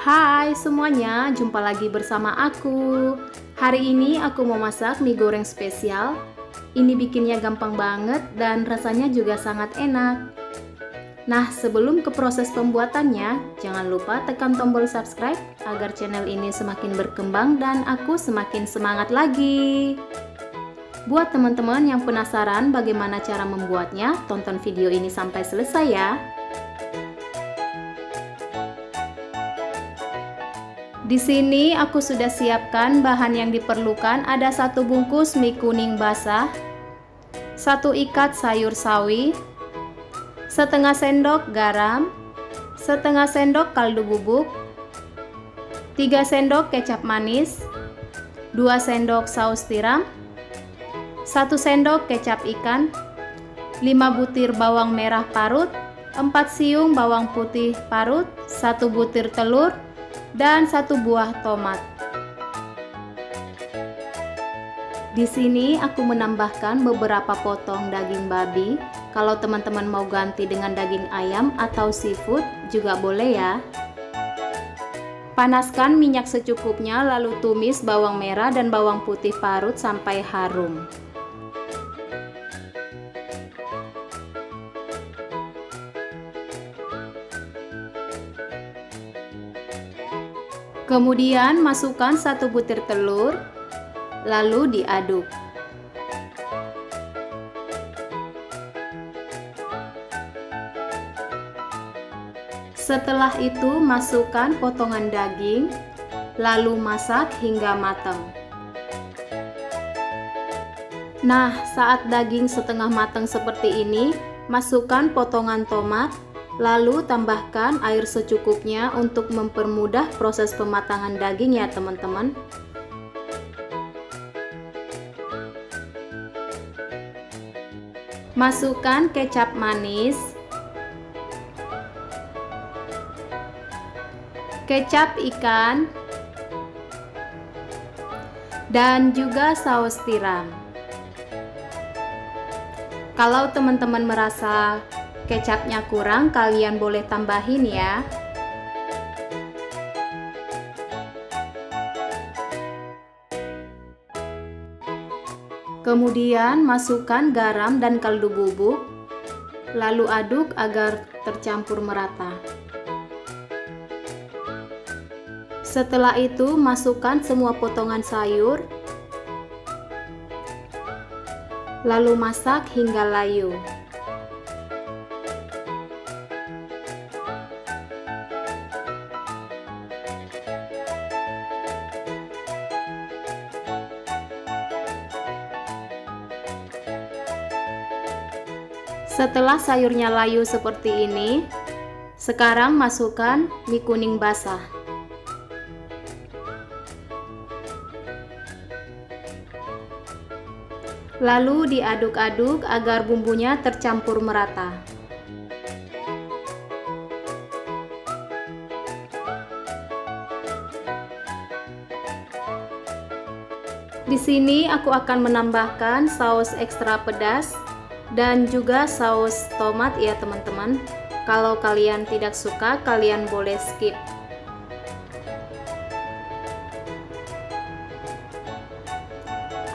Hai semuanya, jumpa lagi bersama aku. Hari ini aku mau masak mie goreng spesial. Ini bikinnya gampang banget dan rasanya juga sangat enak. Nah, sebelum ke proses pembuatannya, jangan lupa tekan tombol subscribe agar channel ini semakin berkembang dan aku semakin semangat lagi. Buat teman-teman yang penasaran bagaimana cara membuatnya, tonton video ini sampai selesai ya. Di sini aku sudah siapkan bahan yang diperlukan. Ada 1 bungkus mie kuning basah, 1 ikat sayur sawi, setengah sendok garam, setengah sendok kaldu bubuk, 3 sendok kecap manis, 2 sendok saus tiram, 1 sendok kecap ikan, 5 butir bawang merah parut, 4 siung bawang putih parut, 1 butir telur, dan 1 buah tomat. Di sini aku menambahkan beberapa potong daging babi. Kalau teman-teman mau ganti dengan daging ayam atau seafood juga boleh ya. Panaskan minyak secukupnya, lalu tumis bawang merah dan bawang putih parut sampai harum. Kemudian masukkan 1 butir telur, lalu diaduk. Setelah itu masukkan potongan daging, lalu masak hingga matang. Nah, saat daging setengah matang seperti ini, masukkan potongan tomat. Lalu tambahkan air secukupnya untuk mempermudah proses pematangan daging ya teman-teman. Masukkan kecap manis, kecap ikan, dan juga saus tiram. Kalau teman-teman merasa kecapnya kurang, kalian boleh tambahin ya. Kemudian masukkan garam dan kaldu bubuk, lalu aduk agar tercampur merata. Setelah itu masukkan semua potongan sayur, lalu masak hingga layu. Setelah sayurnya layu seperti ini, sekarang masukkan mie kuning basah. Lalu diaduk-aduk agar bumbunya tercampur merata. Di sini aku akan menambahkan saus ekstra pedas dan juga saus tomat ya teman-teman. Kalau kalian tidak suka, kalian boleh skip.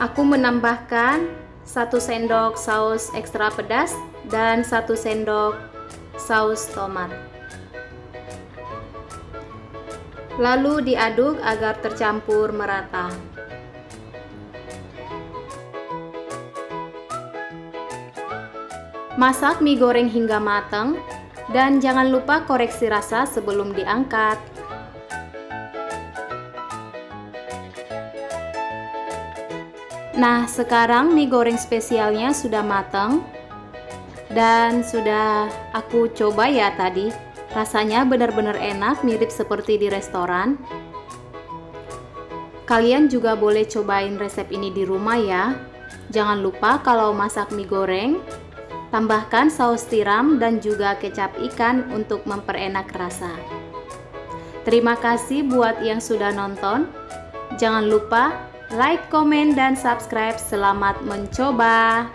Aku menambahkan 1 sendok saus ekstra pedas dan 1 sendok saus tomat. Lalu diaduk agar tercampur merata. Masak mie goreng hingga matang dan jangan lupa koreksi rasa sebelum diangkat. Nah, sekarang mie goreng spesialnya sudah matang dan sudah aku coba ya tadi. Rasanya benar-benar enak, mirip seperti di restoran. Kalian juga boleh cobain resep ini di rumah ya. Jangan lupa kalau masak mie goreng, tambahkan saus tiram dan juga kecap ikan untuk memperenak rasa. Terima kasih buat yang sudah nonton. Jangan lupa like, komen, dan subscribe. Selamat mencoba.